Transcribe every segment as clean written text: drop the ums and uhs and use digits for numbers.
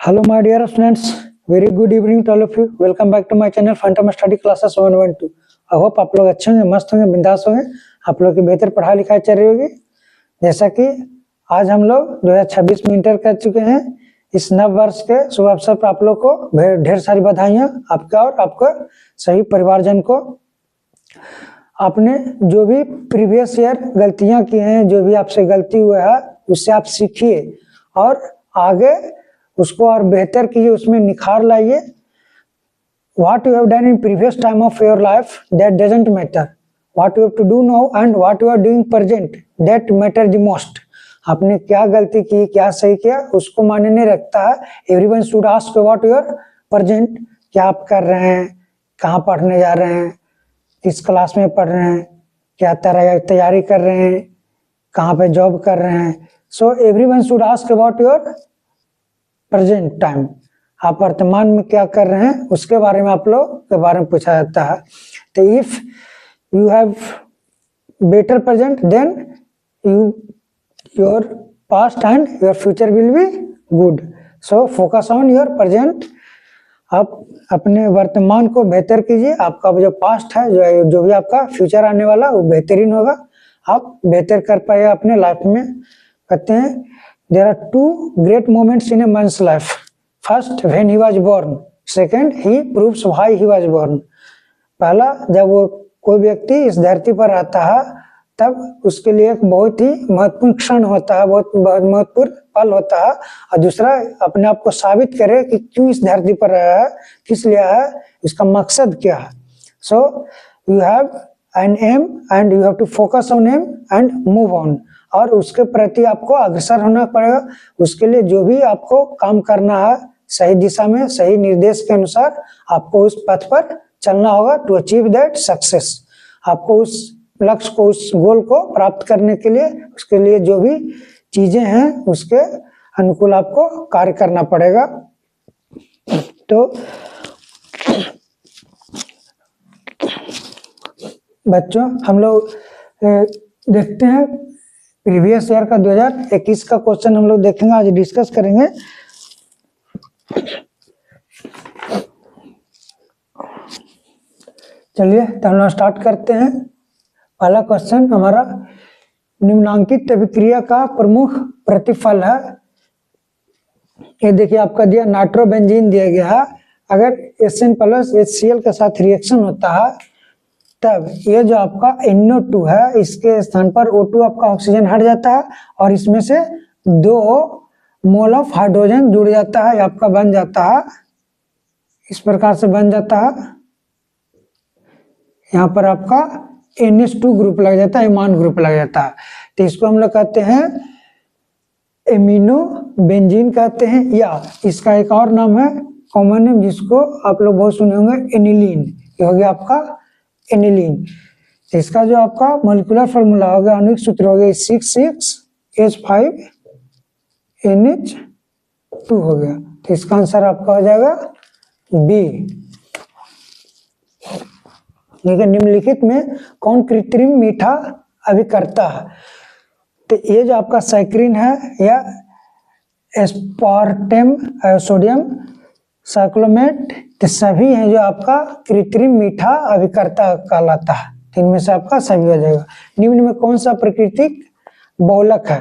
Hello, my dear students. Very good evening to all of you. Welcome back to my channel Phantom Study Classes 112. I hope आप लोग अच्छे होंगे, मस्त होंगे, बिंदास होंगे, आप लोग की बेहतर पढ़ाई लिखाई चल रही होगी। जैसा कि आज हम लोग 2026 में इंटर कर चुके हैं। इस नव वर्ष के शुभ अवसर पर आप लोग को ढेर सारी बधाइयाँ आपका और आपका सभी परिवारजन को। आपने जो भी प्रीवियस ईयर गलतियाँ की हैं, जो भी आपसे गलती हुआ है, उससे आप सीखिए और आगे उसको और बेहतर कीजिए, उसमें निखार लाइए। What you have done in previous time of your life, that doesn't matter. What you have to do now and what you are doing present, that matter the most. आपने क्या गलती की, क्या सही किया, उसको मायने नहीं रखता है। Everyone should ask what you are present, क्या आप कर रहे हैं, कहाँ पढ़ने जा रहे हैं, किस क्लास में पढ़ रहे हैं, क्या तैयारी कर रहे हैं, कहाँ पे जॉब कर रहे हैं। So everyone should ask about your present time, आप वर्तमान में क्या कर रहे हैं उसके बारे में आप लोग के बारे में पूछा जाता है। तो if you have better present than your past and your future will be good. So focus on your present. आप अपने वर्तमान को बेहतर कीजिए। आपका जो पास्ट है, जो भी आपका फ्यूचर आने वाला वो बेहतरीन होगा, आप बेहतर कर पाए अपने लाइफ में। कहते हैं there are two great moments in a man's life. First, when he was born. Second, he proves why he was born. पहला, जब वो कोई व्यक्ति इस धरती पर आता है तब उसके लिए एक बहुत ही महत्वपूर्ण क्षण होता है, बहुत महत्वपूर्ण पल होता है। और दूसरा, अपने आप को साबित करे कि क्यों इस धरती पर आया है, किस लिए आया है, इसका मकसद क्या है। So you have an aim and you have to focus on aim and move on. और उसके प्रति आपको अग्रसर होना पड़ेगा। उसके लिए जो भी आपको काम करना है, सही दिशा में सही निर्देश के अनुसार आपको उस पथ पर चलना होगा टू अचीव दैट सक्सेस। आपको उस लक्ष्य को, उस गोल को प्राप्त करने के लिए, उसके लिए जो भी चीजें हैं उसके अनुकूल आपको कार्य करना पड़ेगा। तो बच्चों, हम लोग देखते हैं प्रीवियस ईयर का 2021 का क्वेश्चन हम लोग देखेंगे, आज डिस्कस करेंगे। चलिए तो हम लोग स्टार्ट करते हैं। पहला क्वेश्चन हमारा, निम्नांकित अभिक्रिया का प्रमुख प्रतिफल है। ये देखिए आपका दिया नाइट्रोबेंजीन दिया गया है। अगर SN प्लस HCl के साथ रिएक्शन होता है तब ये जो आपका NO2 है, इसके स्थान पर O2 आपका ऑक्सीजन हट जाता है और इसमें से 2 मोल ऑफ हाइड्रोजन जुड़ जाता है, आपका बन जाता है, इस प्रकार से बन जाता है। यहाँ पर आपका NH2 ग्रुप लग जाता है, इमान ग्रुप लग जाता है। तो इसको हम लोग कहते हैं एमिनो बेंजीन कहते हैं, या इसका एक और नाम है कॉमन नेम जिसको आप लोग बहुत सुने होंगे, एनिलीन। ये हो गया आपका एनिलीन। इसका जो आपका मॉलिक्यूलर फार्मूला होगा, आणविक सूत्र हो गया 6,6H5NH2 हो गया। तो इसका आंसर आपका हो जाएगा बी। देखिए निम्नलिखित में कौन कृत्रिम मीठा अभिकर्ता है। तो ये जो आपका साइक्रिन है या एस्पार्टेम, सोडियम साइक्लोमेट, तो सभी हैं जो आपका कृत्रिम मीठा अभिकर्ता कहलाता है। इनमें से आपका सभी हो जाएगा। निम्न में कौन सा प्राकृतिक बहुलक है।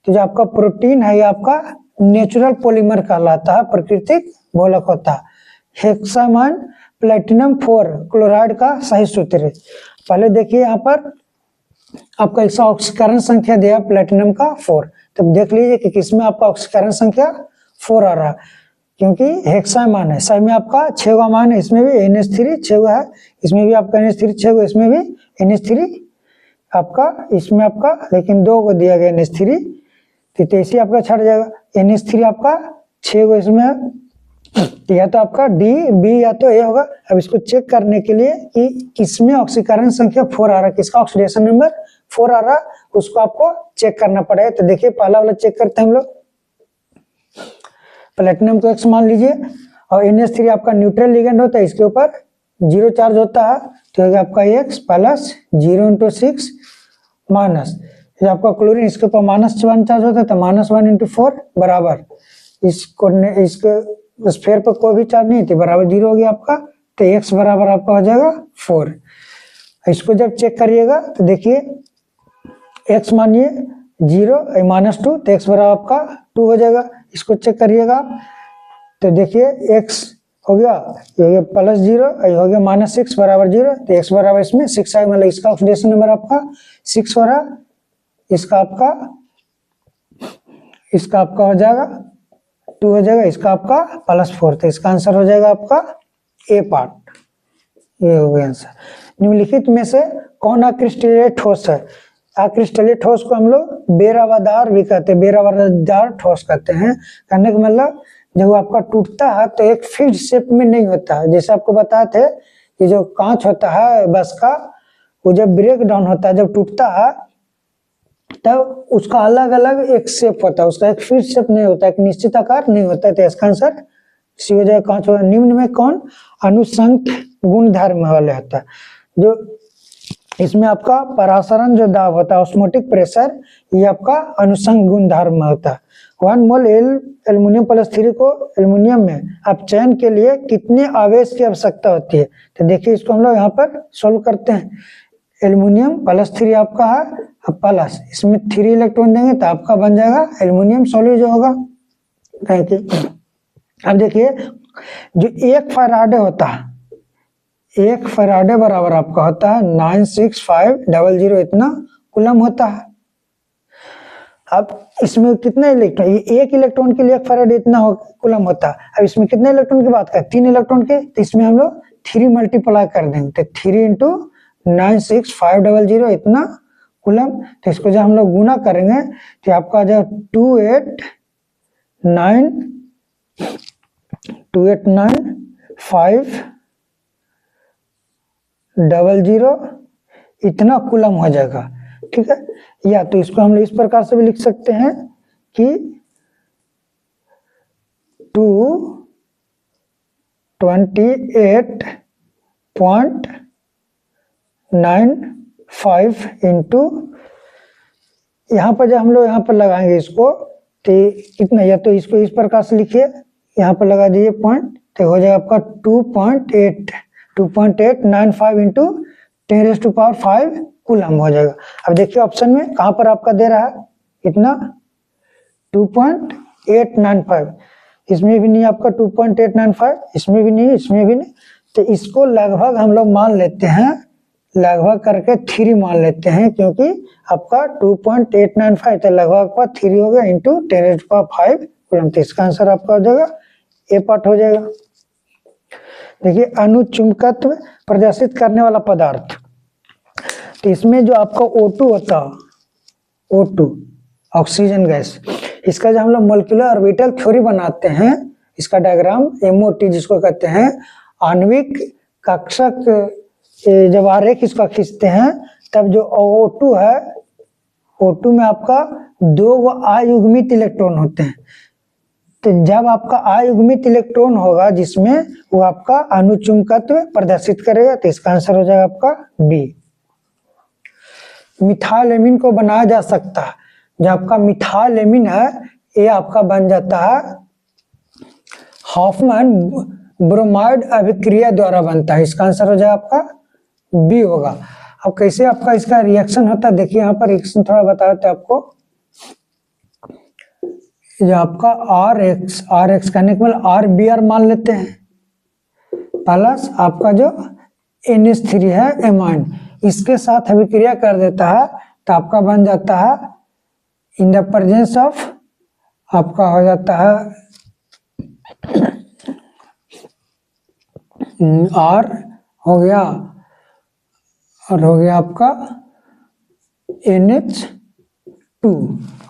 तो जो आपका प्रोटीन है ये आपका नेचुरल पॉलीमर कहलाता है, प्राकृतिक बहुलक होता है। हेक्सामाइन प्लेटिनम 4 क्लोराइड का सही सूत्र है। पहले देखिए यहाँ पर आपका इसका ऑक्सीकरण संख्या दिया प्लेटिनम का 4। तब देख लीजिए कि किसमें आपका ऑक्सीकरण संख्या 4 आ रहा है, क्योंकि हेक्सामान है। सही में आपका 6 मान है, इसमें भी NH3 6 है, इसमें भी आपका NH3 6, इसमें भी NH3 आपका, इसमें आपका लेकिन 2 को दिया गया NH3, तो इसी आपका छट जाएगा। NH3 आपका 6 इसमें है, या तो आपका D, B या तो A होगा। अब इसको चेक करने के लिए कि किसमें ऑक्सीकरण संख्या 4 आ रहा है, किसका ऑक्सीडेशन नंबर 4 आ रहा है, उसको आपको चेक करना पड़ेगा। तो देखिए पहला वाला चेक करते हैं हम लोग। प्लेटिनम को X मान लीजिए और NH3 आपका न्यूट्रल लिगेंड होता है, इसके ऊपर 0 चार्ज होता है, तो आपका X प्लस 0 × 6 माइनस, आपका क्लोरीन इसके ऊपर -1 चार्ज होता है तो -1 × 4 बराबर इसको इसके स्फीयर पर कोई भी चार्ज नहीं थी, बराबर 0 हो गया आपका, तो x बराबर आपका हो जाएगा 4। इसको जब चेक करिएगा तो देखिए x मानिए 0 -2, तो x बराबर आपका 2 हो जाएगा। इसको चेक करिएगा तो देखिए x हो गया, ये हो गया +0, ये हो गया -6 बराबर 0, तो x बराबर इसमें 6 आएगा, मतलब इसका ऑक्सीडेशन नंबर आपका 6 हो रहा, इसका आपका हो जाएगा 2 हो जाएगा, इसका आपका +4, तो इसका आंसर हो जाएगा आपका ए पार्ट। ये हो गया आंसर। निम्नलिखित में से कौन अक्रिस्टलीय ठोस है? अक्रिस्टलीय ठोस को हम लोग बेरावादार भी कहते हैं, बेरावादार ठोस कहते हैं। कहने का मतलब जब वो आपका टूटता है तो एक फिक्स्ड शेप में नहीं होता है। जैसे आपको बताए थे कि जो कांच होता है बस का, वो जब ब्रेक डाउन होता है, जब टूटता है तब उसका अलग अलग एक शेप होता है, उसका एक फिक्स्ड शेप नहीं होता, एक निश्चित आकार नहीं होता है। तो इसका आंसर सी हो जाएगा, कांच होगा। निम्न में कौन अनुसंख्य गुण धर्म वाले होता है? जो इसमें आपका परासरण जो दाब होता है, ऑस्मोटिक प्रेशर, ये आपका अनुसंग गुण धर्म होता है। 1 मोल एल्युमिनियम +3 को एल्युमिनियम में आप चयन के लिए कितने आवेश की आवश्यकता होती है? तो देखिए इसको हम लोग यहाँ पर सोल्व करते हैं। एल्युमिनियम +3 आपका है, अब प्लस इसमें 3 इलेक्ट्रॉन देंगे तो आपका बन जाएगा एल्युमिनियम सॉलिड जो होगा। अब देखिए जो 1 फैराडे होता है, 1 फैराडे बराबर आपका होता है 96500, इतना कूलम होता है। अब इसमें कितने इलेक्ट्रॉन, ये 1 इलेक्ट्रॉन के लिए 1 फैराडे इतना कूलम होता है। अब इसमें कितने इलेक्ट्रॉन की बात करें? 3 इलेक्ट्रॉन के, तो इसमें हम लोग 3 मल्टीप्लाई कर देंगे, तो 3 × 96500 इतना कूलम। तो इसको जब हम लोग गुना करेंगे तो आपका आ जाएगा 289,500 इतना कूलम हो जाएगा, ठीक है। या तो इसको हम लोग इस प्रकार से भी लिख सकते हैं कि 228.95 इंटू, यहाँ पर जब हम लोग यहाँ पर लगाएंगे इसको तो कितना, या तो इसको इस प्रकार से लिखिए, यहाँ पर लगा दीजिए पॉइंट, तो हो जाएगा आपका 2.895 इंटू 10⁵ कूलम हो जाएगा। अब देखिए ऑप्शन में कहाँ पर आपका दे रहा है इतना 2.895, इसमें भी नहीं आपका 2.895, इसमें भी नहीं, इसमें भी नहीं, तो इसको लगभग हम लोग मान लेते हैं, लगभग करके 3 मान लेते हैं, क्योंकि आपका 2.895 तो लगभग आपका 3 हो गया इंटू 10⁵ कूलम। तो इसका आंसर आपका हो जाएगा ए पार्ट हो जाएगा। देखिए अनुचुंबकत्व प्रदर्शित करने वाला पदार्थ, तो इसमें जो आपका O2 होता है, O2 ऑक्सीजन गैस, इसका जब हम लोग मोलिकुलर ऑर्बिटल थ्योरी बनाते हैं, इसका डायग्राम MOT जिसको कहते हैं, आणविक कक्षक, जब आरेख इसका खींचते हैं तब जो O2 है, O2 में आपका 2 अयुग्मित इलेक्ट्रॉन होते हैं। तो जब आपका अयुग्मित इलेक्ट्रॉन होगा जिसमें, वो आपका अनुचुंबकत्व प्रदर्शित करेगा, तो इसका आंसर हो जाएगा आपका बी। मिथाइलेमिन को बनाया जा सकता है, जो आपका मिथाइलेमिन है ये आपका बन जाता है हॉफमैन ब्रोमाइड अभिक्रिया द्वारा बनता है। इसका आंसर हो जाएगा आपका बी होगा। अब कैसे आपका इसका रिएक्शन होता है, देखिए यहाँ पर रिएक्शन थोड़ा बता देते हैं आपको। जो आपका RX करने के बाद RBr मान लेते हैं, प्लस आपका जो NH3 है एमाइन, इसके साथ अभिक्रिया कर देता है, तो आपका बन जाता है इन द प्रेजेंस ऑफ, आपका हो जाता है R हो गया और हो गया आपका NH2,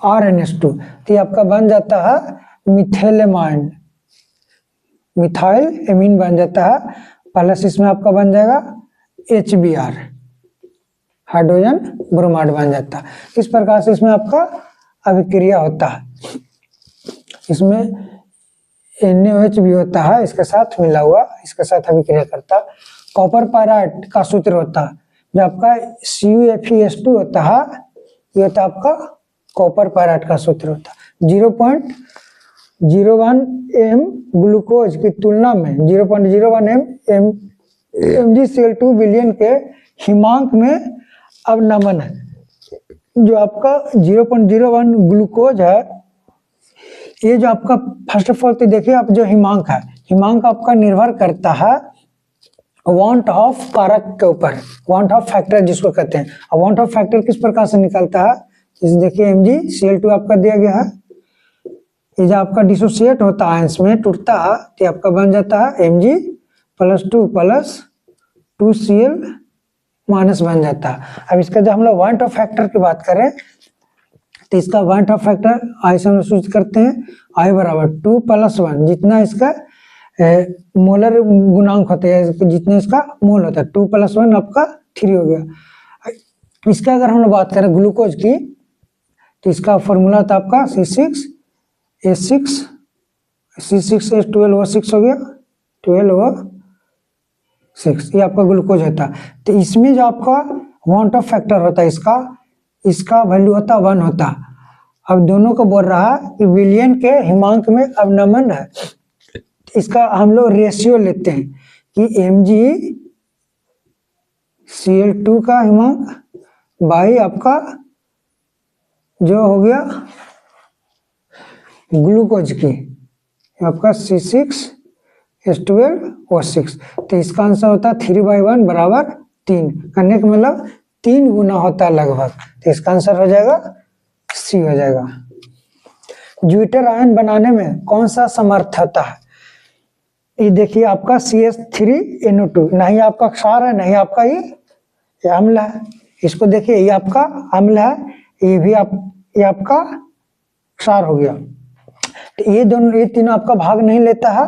RNH2, तो ये आपका बन जाता है मिथाइलेमाइन, मिथाइल एमीन बन जाता है, प्लस इसमें आपका बन जाएगा HBr, हाइड्रोजन ब्रोमाइड बन जाता है। इस प्रकार से इसमें आपका अभिक्रिया होता है। इसमें NaOH भी होता है, इसके साथ मिला हुआ, इसके साथ अभिक्रिया करता है। कॉपर पायराइड का सूत्र होता है, जो आपका CuFeS2 होता है, ये होता है आपका कॉपर पायराइड का सूत्र होता है। 0.01 एम ग्लूकोज की तुलना में 0.01 mgCl2 बिलियन के हिमांक में अब नमन है। जो आपका 0.01 ग्लूकोज है, ये जो आपका फर्स्ट ऑफ ऑल तो देखिए आप जो हिमांक है, हिमांक आपका निर्भर करता है वांट ऑफ कारक के ऊपर, वांट ऑफ फैक्टर जिसको कहते हैं। और वांट ऑफ फैक्टर किस प्रकार से निकलता है, इस देखिए MgCl2 आपका दिया गया है, ये जो आपका डिसोसिएट होता है आयंस में टूटता है तो आपका बन जाता है Mg+2 + 2Cl- बन जाता है। अब इसका जब हम लोग वांट ऑफ फैक्टर की बात करें तो इसका वांट ऑफ फैक्टर आई से हम लोग सूचित करते हैं, I = 2 + 1, जितना इसका मोलर गुणांक होता है, जितना इसका मोल होता है, 2 + 1 आपका 3 हो गया। इसका अगर हम लोग बात करें ग्लूकोज की तो इसका फॉर्मूला था आपका C6H12O6 हो गया, 12O6, ये आपका ग्लूकोज होता है। तो इसमें जो आपका वांट ऑफ फैक्टर होता है इसका वैल्यू होता 1 होता। अब दोनों को बोल रहा है कि विलियन के हिमांक में अब नमन है, इसका हम लोग रेशियो लेते हैं कि MgCl2 का हिमांक बाई आपका जो हो गया ग्लूकोज की आपका C6H12O6, तो इसका आंसर होता है 3/1 = 3, करने का मतलब 3 गुना होता है लगभग, तो इसका आंसर हो जाएगा C हो जाएगा। ज्यूटर आयन बनाने में कौन सा समर्थ होता है, ये देखिए आपका CH3NO2, नहीं आपका क्षार है, नहीं आपका ये अम्ल है। इसको देखिए ये आपका अम्ल है, ये आपका क्षार हो गया। तो ये तीनों आपका भाग नहीं लेता है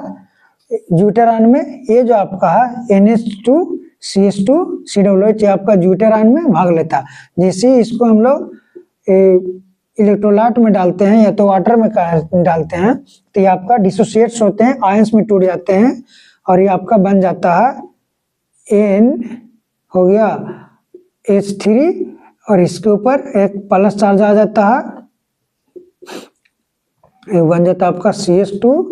ज्यूटर आयन में। ये जो आपका है NH2CH2COOH ये आपका ज्यूटर आयन में भाग लेता है। जैसे इसको हम लोग इलेक्ट्रोलाइट में डालते हैं या तो वाटर में डालते हैं तो ये आपका डिसोसिएट्स होते हैं, आयंस में टूट जाते हैं और ये आपका बन जाता है N हो गया H3 और इसके ऊपर एक प्लस चार्ज आ जाता है, बन जाता है आपका CH2,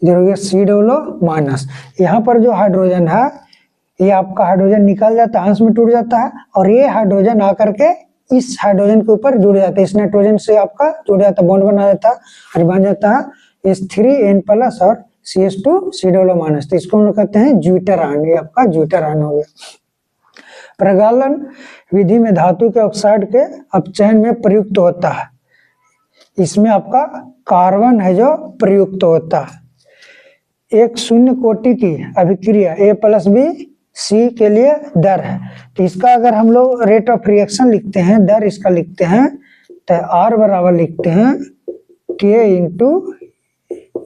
इधर हो गया COO-। यहाँ पर जो हाइड्रोजन है ये आपका हाइड्रोजन निकल जाता है, आयंस में टूट जाता है और ये हाइड्रोजन आकर के इस हाइड्रोजन के ऊपर जुड़ जाता है, इस नाइट्रोजन से आपका जुड़ जाता है, बॉन्ड बना जाता है और बन जाता है H3N+ और CH2COO-। तो इसको हम लोग कहते हैं ज्यूटर आयन, ये आपका ज्यूटर आयन हो गया। प्रगालन विधि में धातु के ऑक्साइड के अपचयन में प्रयुक्त होता है, इसमें आपका कार्बन है जो प्रयुक्त होता है। एक शून्य कोटि की अभिक्रिया A+B(C) के लिए दर है, तो इसका अगर हम लोग रेट ऑफ रिएक्शन लिखते हैं, दर इसका लिखते हैं तो R बराबर लिखते हैं K ×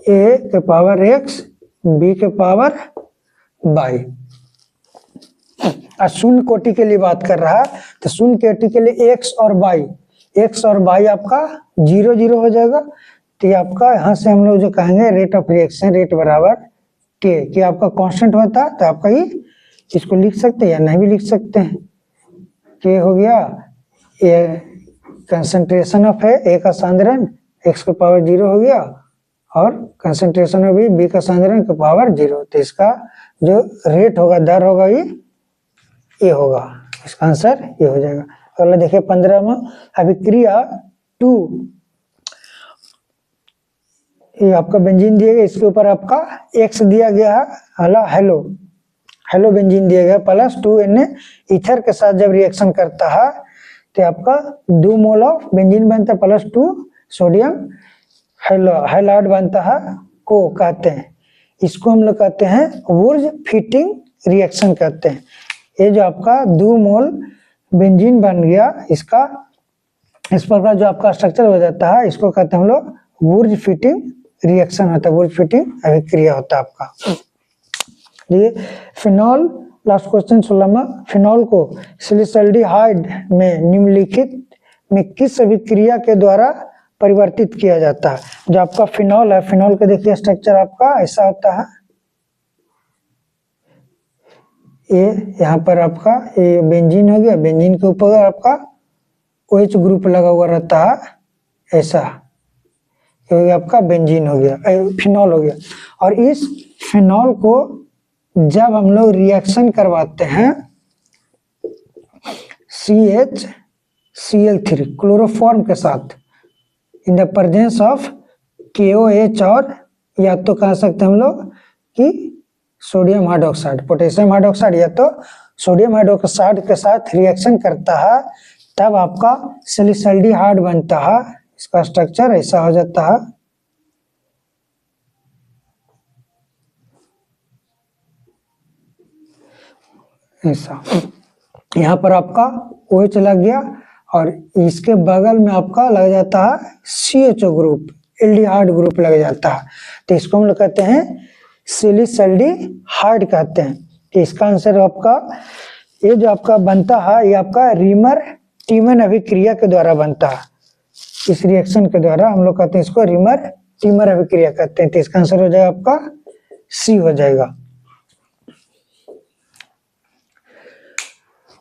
A⁴x B⁴y। शून्य कोटि के लिए बात कर रहा है तो शून्य कोटि के लिए x और y आपका 0 0 हो जाएगा। तो ये आपका यहाँ से हम लोग जो कहेंगे रेट ऑफ रिएक्शन रेट बराबर K आपका कांस्टेंट होता है, तो आपका ये इसको लिख सकते हैं या नहीं भी लिख सकते हैं। K हो गया ये कंसंट्रेशन ऑफ है A का सांद्रण x⁴0 हो गया और कंसंट्रेशन ऑफ B का सांद्रण x⁴0, तो इसका जो रेट होगा दर होगा ये होगा, इसका आंसर ये हो जाएगा। अगला देखिए 15वां अभिक्रिया 2, ये आपका बेंजीन दिया गया, इसके ऊपर आपका X दिया गया है, हेलो बेंजीन दिया गया +2Na ईथर के साथ जब रिएक्शन करता है तो आपका 2 मोल ऑफ बेंजीन बनता है +2 सोडियम हाइलाइड बनता है, को कहते हैं, इसको हम लोग कहते हैं वुर्ज फिटिंग रिएक्शन कहते हैं। ये जो आपका 2 मोल बेंजीन बन गया, इसका इस प्रकार जो आपका स्ट्रक्चर हो जाता है, इसको कहते हैं हम लोग वुर्ज फिटिंग रिएक्शन होता है, वुर्ज फिटिंग अभिक्रिया होता है आपका। ये फिनॉल, लास्ट क्वेश्चन 16वां, फिनॉल को सिलिसल्डिहाइड में निम्नलिखित में किस अभिक्रिया के द्वारा परिवर्तित किया जाता है। जो आपका फिनॉल है, फिनॉल का देखिए स्ट्रक्चर आपका ऐसा होता है, ये यहाँ पर आपका ये बेंजीन हो गया, बेंजीन के ऊपर आपका OH ग्रुप लगा हुआ रहता है ऐसा, ये आपका बेंजीन हो गया, फिनॉल हो गया। और इस फिनॉल को जब हम लोग रिएक्शन करवाते हैं CHCl3 क्लोरोफॉर्म के साथ in the presence of KOH, और या तो कह सकते हैं हम लोग कि सोडियम हाइड्रोक्साइड, पोटेशियम हाइड्रोक्साइड या तो सोडियम हाइड्रोक्साइड के साथ रिएक्शन करता है, तब आपका सैलिसल्डिहाइड बनता है। इसका स्ट्रक्चर ऐसा हो जाता है। ऐसा यहाँ पर आपका OH लग गया और इसके बगल में आपका लग जाता है CHO ग्रुप, एल्डिहाइड ग्रुप लग जाता है। तो इसको हम लोग कहते हैं सैलिसल्डिहाइड कहते हैं। तो इसका आंसर आपका ये जो आपका बनता है ये आपका रीमर टीमन अभिक्रिया के द्वारा बनता है। इस रिएक्शन के द्वारा हम लोग कहते हैं इसको रीमर टीमर अभिक्रिया कहते हैं। तो इसका आंसर हो जाएगा आपका C हो जाएगा।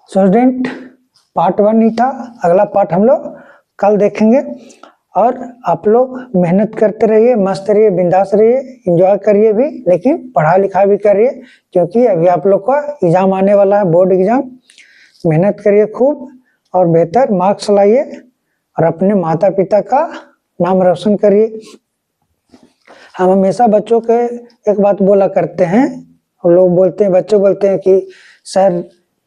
स्टूडेंट पार्ट 1 नहीं था, अगला पार्ट हम लोग कल देखेंगे। और आप लोग मेहनत करते रहिए, मस्त रहिए, बिंदास रहिए, एंजॉय करिए भी, लेकिन पढ़ा लिखा भी करिए, क्योंकि अभी आप लोग का एग्जाम आने वाला है, बोर्ड एग्जाम। मेहनत करिए खूब और बेहतर मार्क्स लाइए और अपने माता पिता का नाम रोशन करिए। हम हमेशा बच्चों के एक बात बोला करते हैं, लोग बोलते हैं, बच्चे बोलते हैं कि सर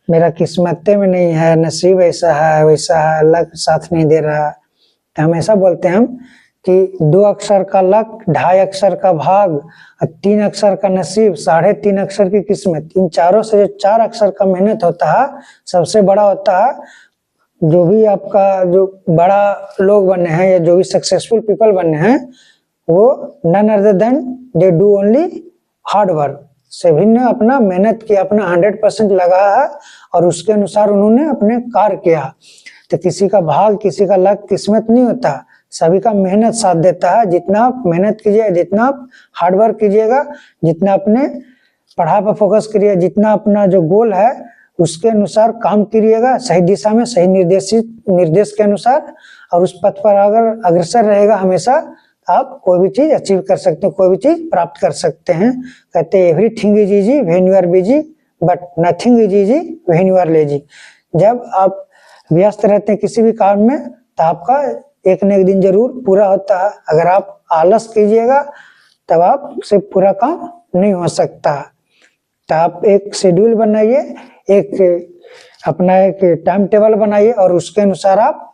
मेरा किस्मत में नहीं है, नसीब ऐसा है वैसा है, अल्लाह साथ नहीं दे रहा। तो हमेशा बोलते हैं हम कि 2 अक्षर का लक, 2.5 अक्षर का भाग, 3 अक्षर का नसीब, 3.5 अक्षर की किस्मत। इन चारों से जो 4 अक्षर का मेहनत होता है सबसे बड़ा होता है। जो भी आपका जो बड़ा लोग बने हैं या जो भी सक्सेसफुल पीपल बने हैं वो none other than they do only hard work, से भिन्न अपना मेहनत किया, अपना 100% लगाया है और उसके अनुसार उन्होंने अपने कार्य किया। तो किसी का भाग, किसी का लक, किस्मत नहीं होता, सभी का मेहनत साथ देता है। जितना आप मेहनत कीजिए, जितना आप हार्ड वर्क कीजिएगा, जितना अपने पढ़ाई पर फोकस करिए, जितना अपना जो गोल है उसके अनुसार काम करिएगा, सही दिशा में, सही निर्देश के अनुसार, और उस पथ पर अगर अग्रसर रहेगा हमेशा, आप कोई भी चीज अचीव कर सकते हैं, कोई भी चीज प्राप्त कर सकते हैं। कहते हैं everything is easy when you are busy but nothing is easy when you are lazy. जब आप व्यस्त रहते हैं किसी भी काम में तो आपका एक न एक दिन जरूर पूरा होता है। अगर आप आलस कीजिएगा तब आप से पूरा काम नहीं हो सकता। तो आप एक शेड्यूल बनाइए, एक अपना एक टाइम टेबल बनाइए और उसके अनुसार आप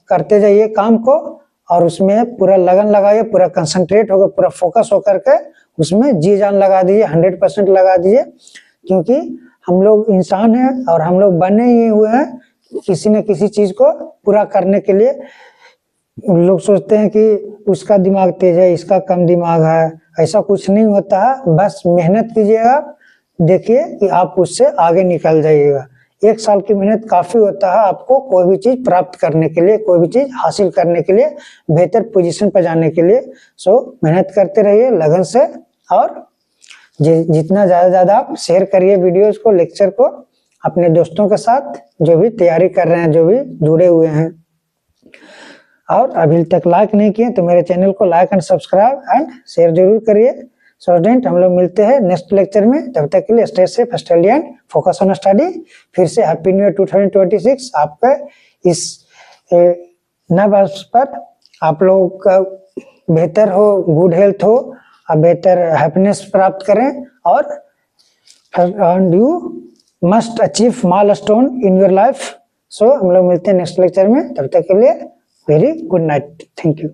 करते जाइए काम को, और उसमें पूरा लगन लगाइए, पूरा कंसंट्रेट होकर, पूरा फोकस होकर के उसमें जी जान लगा दीजिए, 100% लगा दीजिए। क्योंकि हम लोग इंसान हैं और हम लोग बने ही हुए हैं किसी न किसी चीज को पूरा करने के लिए। लोग सोचते हैं कि उसका दिमाग तेज है, इसका कम दिमाग है, ऐसा कुछ नहीं होता है। बस मेहनत कीजिएगा, देखिए कि आप उससे आगे निकल जाइएगा। 1 साल की मेहनत काफी होता है आपको कोई भी चीज प्राप्त करने के लिए, कोई भी चीज हासिल करने के लिए, बेहतर पोजीशन पर जाने के लिए। सो मेहनत करते रहिए लगन से, और जितना ज्यादा आप शेयर करिए वीडियोस को, लेक्चर को अपने दोस्तों के साथ जो भी तैयारी कर रहे हैं, जो भी जुड़े हुए हैं। और अभी तक लाइक नहीं किए तो मेरे चैनल को like and subscribe and share जरूर करिए। स्टूडेंट हम लोग मिलते हैं नेक्स्ट लेक्चर में, तब तक के लिए stay safe, stay healthy and focus on study. फिर से हैप्पी न्यू ईयर 2026 आपका इस नए वर्ष पर आप लोगों का बेहतर हो, गुड हेल्थ हो, और बेहतर हैप्पीनेस प्राप्त करें, और you must achieve milestone in your life. So हम लोग मिलते हैं नेक्स्ट लेक्चर में, तब तक के लिए very good night, thank you.